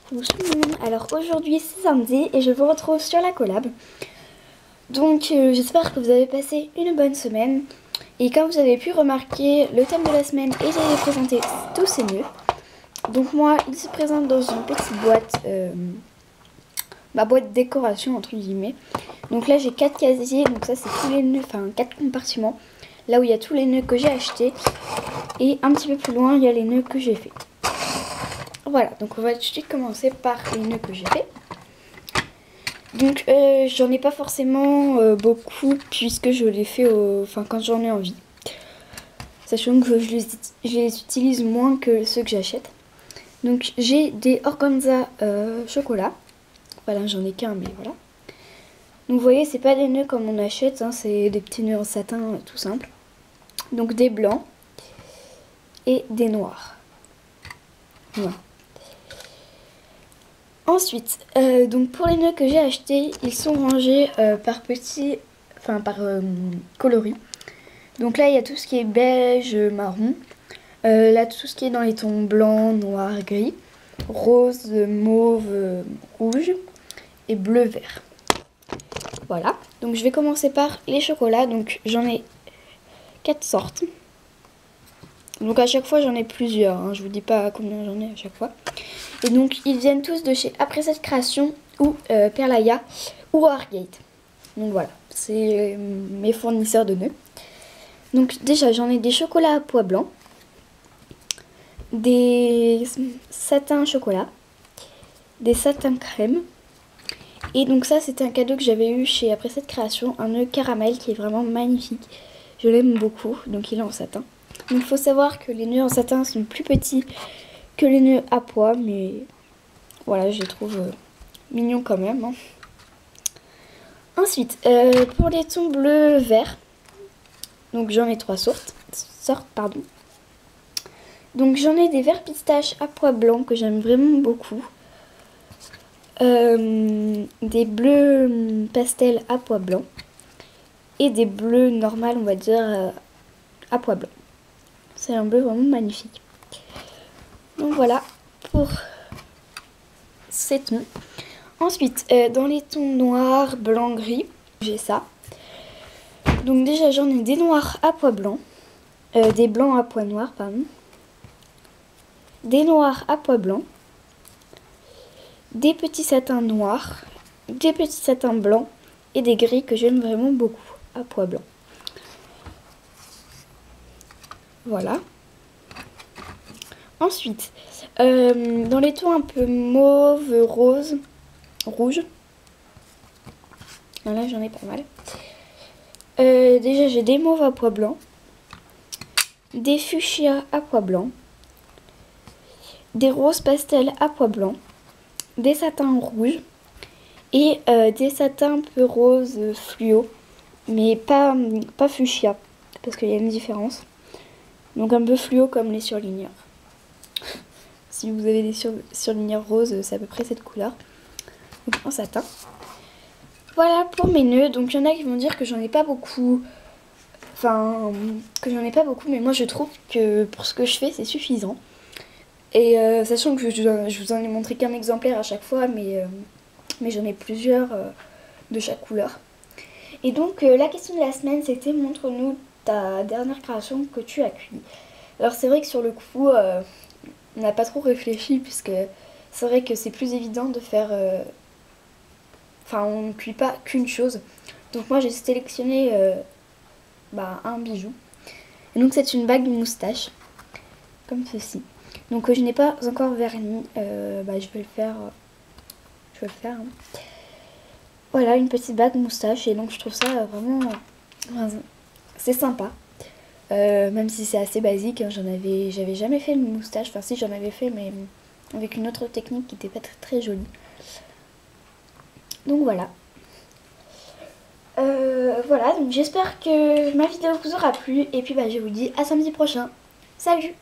Coucou tout le monde, alors aujourd'hui c'est samedi et je vous retrouve sur la collab. Donc j'espère que vous avez passé une bonne semaine. Et comme vous avez pu remarquer, le thème de la semaine est de présenter tous ces nœuds. Donc moi, il se présente dans une petite boîte, ma boîte décoration entre guillemets. Donc là j'ai 4 casiers, donc ça c'est tous les nœuds, enfin 4 compartiments. Là où il y a tous les nœuds que j'ai achetés. Et un petit peu plus loin, il y a les nœuds que j'ai fait. Voilà, donc on va tout de suite commencer par les nœuds que j'ai fait. Donc j'en ai pas forcément beaucoup puisque je les fais quand j'en ai envie. Sachant que je les utilise moins que ceux que j'achète. Donc j'ai des organza chocolat. Voilà, j'en ai qu'un mais voilà. Donc vous voyez, c'est pas des nœuds comme on achète, hein, c'est des petits nœuds en satin tout simple. Donc des blancs et des noirs. Voilà. Ensuite, donc pour les nœuds que j'ai achetés, ils sont rangés par coloris. Donc là, il y a tout ce qui est beige, marron. Là, tout ce qui est dans les tons blanc, noir, gris, rose, mauve, rouge et bleu, vert. Voilà. Donc je vais commencer par les chocolats. Donc j'en ai 4 sortes. Donc à chaque fois, j'en ai plusieurs. Hein. Je vous dis pas combien j'en ai à chaque fois. Et donc ils viennent tous de chez Après cette création ou Perlaya ou Argate. Donc voilà, c'est mes fournisseurs de nœuds. Donc déjà j'en ai des chocolats à pois blanc, des satins chocolat, des satins crème. Et donc ça c'était un cadeau que j'avais eu chez Après cette création, un nœud caramel qui est vraiment magnifique. Je l'aime beaucoup, donc il est en satin. Donc il faut savoir que les nœuds en satin sont plus petits que les nœuds à pois, mais voilà, je les trouve mignons quand même. Hein. Ensuite, pour les tons bleu vert, donc j'en ai 3 sortes. Donc j'en ai des verts pistaches à pois blanc que j'aime vraiment beaucoup. Des bleus pastel à pois blanc. Et des bleus normales, on va dire, à pois blanc. C'est un bleu vraiment magnifique. Donc voilà pour ces tons. Ensuite, dans les tons noirs, blanc, gris, j'ai ça. Donc déjà, j'en ai des noirs à pois blanc, des blancs à pois noirs, pardon, des noirs à pois blanc, des petits satins noirs, des petits satins blancs et des gris que j'aime vraiment beaucoup à pois blanc. Voilà. Ensuite, dans les tons un peu mauve, rose, rouge, là j'en ai pas mal. Déjà j'ai des mauves à pois blanc, des fuchsias à pois blanc, des roses pastel à pois blanc, des satins rouges et des satins un peu rose fluo, mais pas fuchsia, parce qu'il y a une différence. Donc un peu fluo comme les surligneurs. Si vous avez des surligneurs roses, c'est à peu près cette couleur. Donc en satin. Voilà pour mes nœuds. Donc il y en a qui vont dire que j'en ai pas beaucoup. Enfin, que j'en ai pas beaucoup, mais moi je trouve que pour ce que je fais, c'est suffisant. Et sachant que je vous en ai montré qu'un exemplaire à chaque fois, mais j'en ai plusieurs de chaque couleur. Et donc la question de la semaine, c'était montre-nous ta dernière création que tu as cuit. Alors c'est vrai que sur le coup, on n'a pas trop réfléchi, puisque c'est vrai que c'est plus évident de faire... Enfin, on ne cuit pas qu'une chose. Donc moi j'ai sélectionné un bijou. Et donc c'est une bague de moustache, comme ceci. Donc je n'ai pas encore verni, je vais le faire. Hein. Voilà, une petite bague moustache, et donc je trouve ça vraiment, c'est sympa. Même si c'est assez basique, hein, j'avais jamais fait une moustache. Enfin si, j'en avais fait, mais avec une autre technique qui n'était pas très jolie. Donc voilà. Voilà, donc j'espère que ma vidéo vous aura plu. Et puis je vous dis à samedi prochain. Salut!